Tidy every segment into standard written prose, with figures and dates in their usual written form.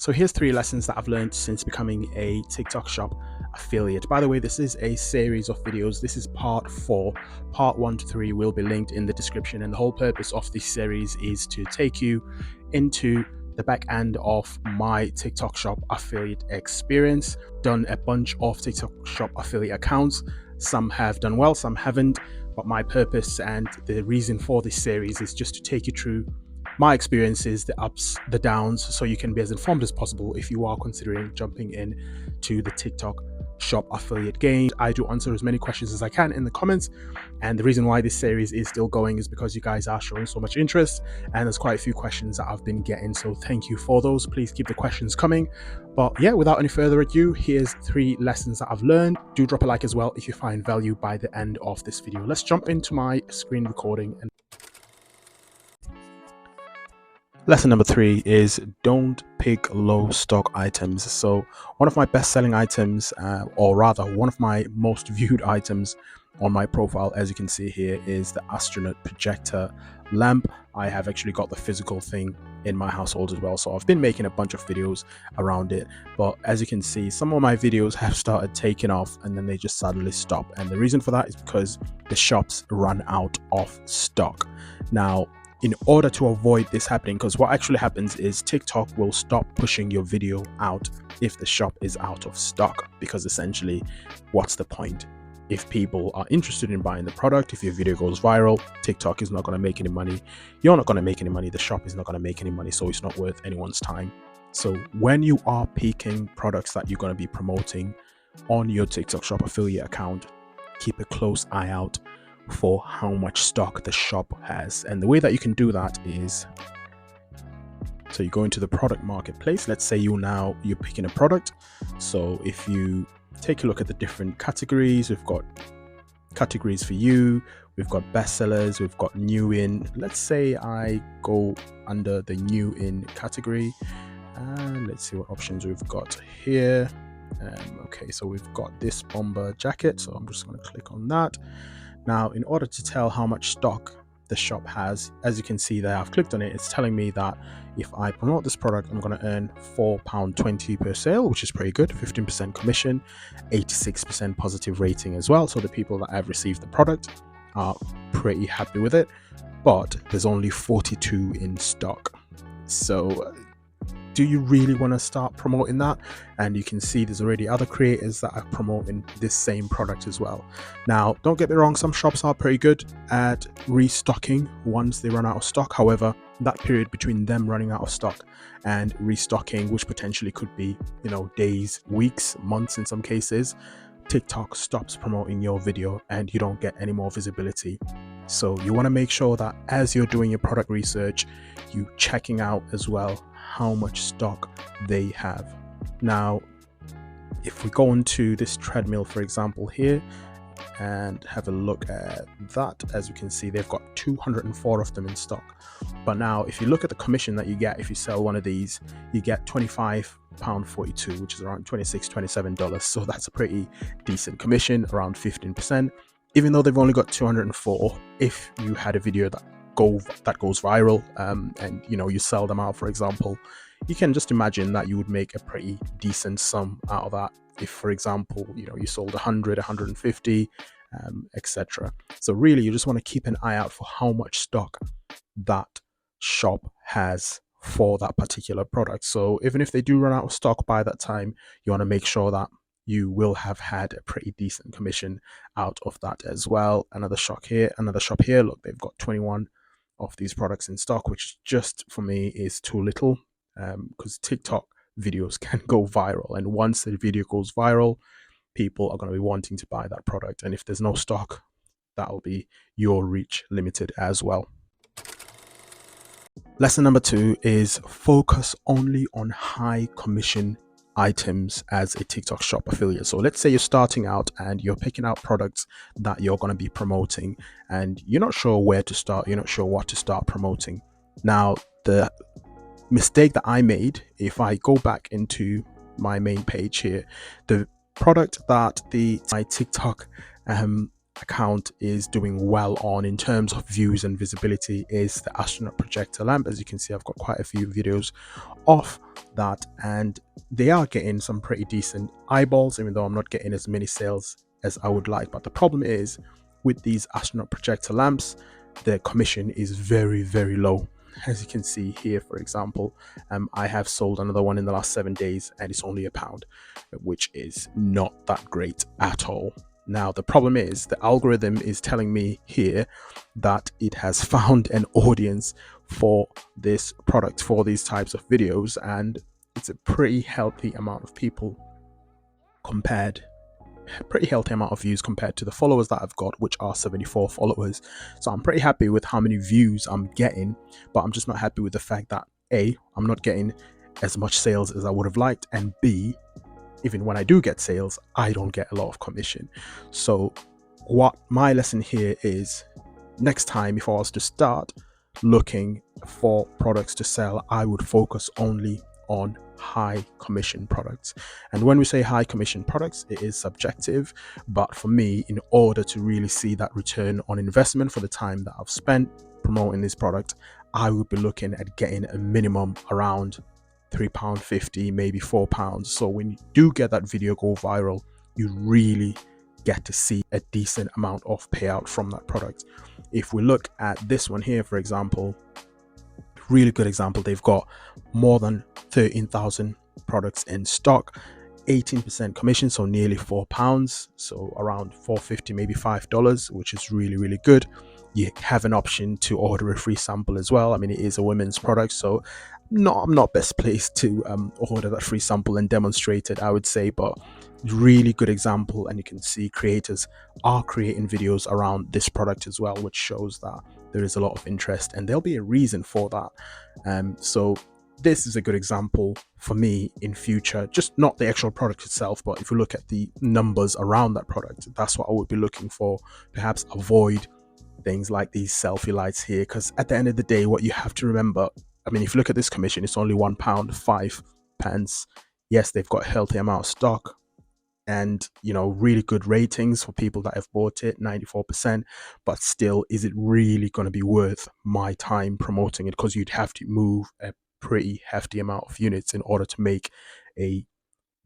So here's 3 lessons that I've learned since becoming a TikTok Shop affiliate. By the way, this is a series of videos. This is part 4. Part 1 to 3 will be linked in the description, and the whole purpose of this series is to take you into the back end of my TikTok Shop affiliate experience. Done a bunch of TikTok Shop affiliate accounts. Some have done well, some haven't, but my purpose and the reason for this series is just to take you through my experiences, the ups, the downs, so you can be as informed as possible if you are considering jumping in to the TikTok Shop affiliate game. I do answer as many questions as I can in the comments, and the reason why this series is still going is because you guys are showing so much interest, and there's quite a few questions that I've been getting, so thank you for those. Please keep the questions coming. But yeah, without any further ado, here's 3 lessons that I've learned. Do drop a like as well if you find value by the end of this video. Let's jump into my screen recording. And lesson number 3 is don't pick low stock items. So one of my best selling items, or rather one of my most viewed items on my profile, as you can see here, is the astronaut projector lamp. I have actually got the physical thing in my household as well, so I've been making a bunch of videos around it. But as you can see, some of my videos have started taking off and then they just suddenly stop, and the reason for that is because the shops run out of stock. Now, in order to avoid this happening, because what actually happens is TikTok will stop pushing your video out if the shop is out of stock, because essentially what's the point? If people are interested in buying the product, if your video goes viral, TikTok is not going to make any money, you're not going to make any money, the shop is not going to make any money, so it's not worth anyone's time. So when you are picking products that you're going to be promoting on your TikTok Shop affiliate account, keep a close eye out for how much stock the shop has. And the way that you can do that is, so you go into the product marketplace. Let's say you're picking a product. So if you take a look at the different categories, we've got categories for you, we've got bestsellers, we've got new in. Let's say I go under the new in category, and let's see what options we've got here. Okay, so we've got this bomber jacket, so I'm just going to click on that. Now, in order to tell how much stock the shop has, as you can see there, I've clicked on it. It's telling me that if I promote this product, I'm going to earn £4.20 per sale, which is pretty good. 15% commission, 86% positive rating as well. So the people that have received the product are pretty happy with it, but there's only 42 in stock. So do you really want to start promoting that? And you can see there's already other creators that are promoting this same product as well. Now, don't get me wrong, some shops are pretty good at restocking once they run out of stock. However, that period between them running out of stock and restocking, which potentially could be, days, weeks, months in some cases, TikTok stops promoting your video and you don't get any more visibility. So you want to make sure that as you're doing your product research, you checking out as well how much stock they have. Now, if we go into this treadmill, for example, here, and have a look at that, as you can see, they've got 204 of them in stock. But now, if you look at the commission that you get if you sell one of these, you get £25.42, which is around $26-27. So that's a pretty decent commission, around 15%. Even though they've only got 204, if you had a video that goes viral, and you sell them out, for example, you can just imagine that you would make a pretty decent sum out of that. If, for example, you sold 100, 150, etc. So really, you just want to keep an eye out for how much stock that shop has for that particular product. So even if they do run out of stock by that time, you want to make sure that you will have had a pretty decent commission out of that as well. Another shop here. Look, they've got 21 of these products in stock, which just for me is too little, because TikTok videos can go viral, and once the video goes viral, people are going to be wanting to buy that product, and if there's no stock, that'll be your reach limited as well. Lesson number 2 is focus only on high commission items as a TikTok Shop affiliate. So let's say you're starting out and you're picking out products that you're going to be promoting, and you're not sure where to start, you're not sure what to start promoting. Now, the mistake that I made, if I go back into my main page here, the product that my TikTok account is doing well on in terms of views and visibility is the astronaut projector lamp. As you can see, I've got quite a few videos of that, and they are getting some pretty decent eyeballs, even though I'm not getting as many sales as I would like. But the problem is with these astronaut projector lamps, the commission is very, very low. As you can see here, for example, I have sold another one in the last 7 days and it's only £1, which is not that great at all. Now, the problem is the algorithm is telling me here that it has found an audience for this product, for these types of videos, and it's a pretty healthy amount of people pretty healthy amount of views compared to the followers that I've got, which are 74 followers. So I'm pretty happy with how many views I'm getting, but I'm just not happy with the fact that A, I'm not getting as much sales as I would have liked, and B, even when I do get sales, I don't get a lot of commission. So what my lesson here is, next time if I was to start looking for products to sell, I would focus only on high commission products. And when we say high commission products, it is subjective, but for me, in order to really see that return on investment for the time that I've spent promoting this product, I would be looking at getting a minimum around £3.50, maybe £4. So when you do get that video go viral, you really get to see a decent amount of payout from that product. If we look at this one here, for example, really good example, they've got more than 13,000 products in stock, 18% commission, so nearly £4, so around $4.50, maybe $5, which is really, really good. You have an option to order a free sample as well. I mean, it is a women's product, so I'm not best placed to order that free sample and demonstrate it, I would say, but really good example. And you can see creators are creating videos around this product as well, which shows that there is a lot of interest and there'll be a reason for that. So this is a good example for me in future, just not the actual product itself, but if you look at the numbers around that product, that's what I would be looking for. Perhaps avoid things like these selfie lights here, because at the end of the day, what you have to remember, I mean, if you look at this commission, it's only £1.05. Yes, they've got a healthy amount of stock and, you know, really good ratings for people that have bought it, 94%, but still, is it really going to be worth my time promoting it? Because you'd have to move a pretty hefty amount of units in order to make a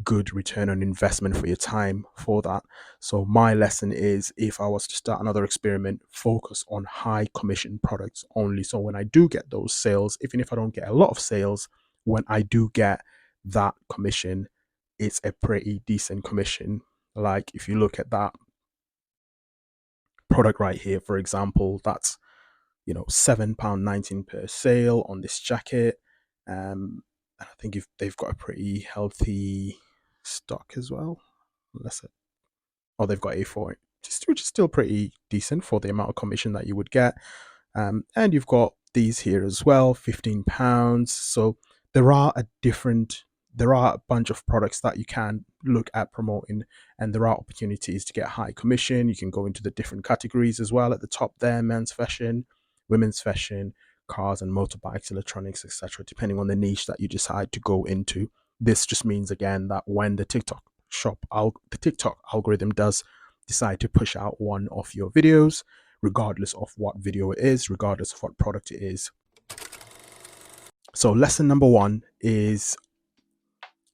good return on investment for your time for that. So my lesson is, if I was to start another experiment, focus on high commission products only. So when I do get those sales, even if I don't get a lot of sales, when I do get that commission, it's a pretty decent commission. Like if you look at that product right here, for example, that's, you know, £7.19 per sale on this jacket. And I think if they've got a pretty healthy stock as well. Unless it, oh, they've got A4, which is still pretty decent for the amount of commission that you would get. And you've got these here as well, £15. So there are a bunch of products that you can look at promoting, and there are opportunities to get high commission. You can go into the different categories as well at the top there: men's fashion, women's fashion, cars and motorbikes, electronics, etc., depending on the niche that you decide to go into. This just means, again, that when the TikTok algorithm does decide to push out one of your videos, regardless of what video it is, regardless of what product it is. So lesson number 1 is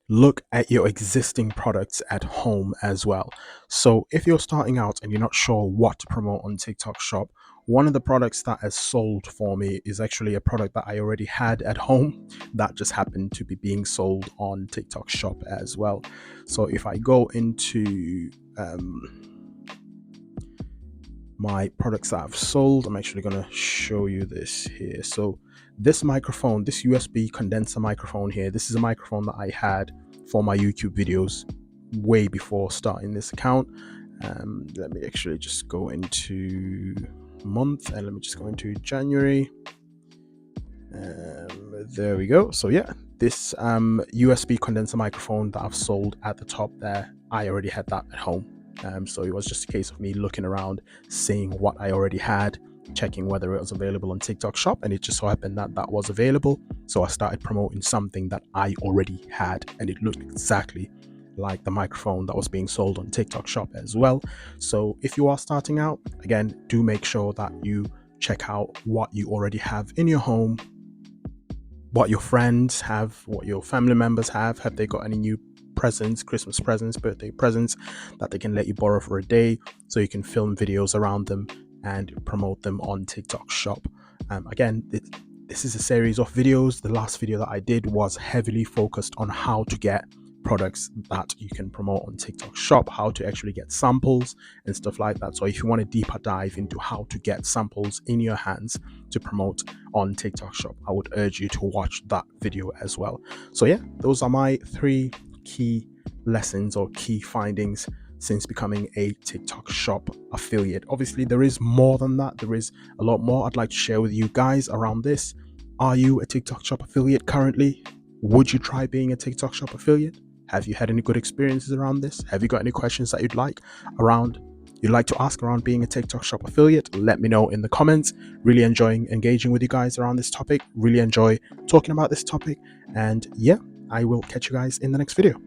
look at your existing products at home as well. So if you're starting out and you're not sure what to promote on TikTok Shop, one of the products that has sold for me is actually a product that I already had at home that just happened to be being sold on TikTok Shop as well. So if I go into my products that I've sold, I'm actually going to show you this here. So this microphone, this USB condenser microphone here, this is a microphone that I had for my YouTube videos way before starting this account. Let me actually just go into month and let me just go into January. There we go. So yeah, this USB condenser microphone that I've sold at the top there, I already had that at home. So it was just a case of me looking around, seeing what I already had, checking whether it was available on TikTok Shop, and it just so happened that that was available. So I started promoting something that I already had, and it looked exactly like the microphone that was being sold on TikTok Shop as well. So if you are starting out, again, do make sure that you check out what you already have in your home, what your friends have, what your family members have. Have they got any new presents, Christmas presents, birthday presents that they can let you borrow for a day so you can film videos around them and promote them on TikTok Shop? Again, this is a series of videos. The last video that I did was heavily focused on how to get products that you can promote on TikTok Shop, how to actually get samples and stuff like that. So if you want a deeper dive into how to get samples in your hands to promote on TikTok Shop, I would urge you to watch that video as well. So yeah, those are my 3 key lessons or key findings since becoming a TikTok Shop affiliate. Obviously, there is more than that. There is a lot more I'd like to share with you guys around this. Are you a TikTok Shop affiliate currently? Would you try being a TikTok Shop affiliate? Have you had any good experiences around this? Have you got any questions that you'd like to ask around being a TikTok Shop affiliate? Let me know in the comments. Really enjoying engaging with you guys around this topic. Really enjoy talking about this topic. And yeah, I will catch you guys in the next video.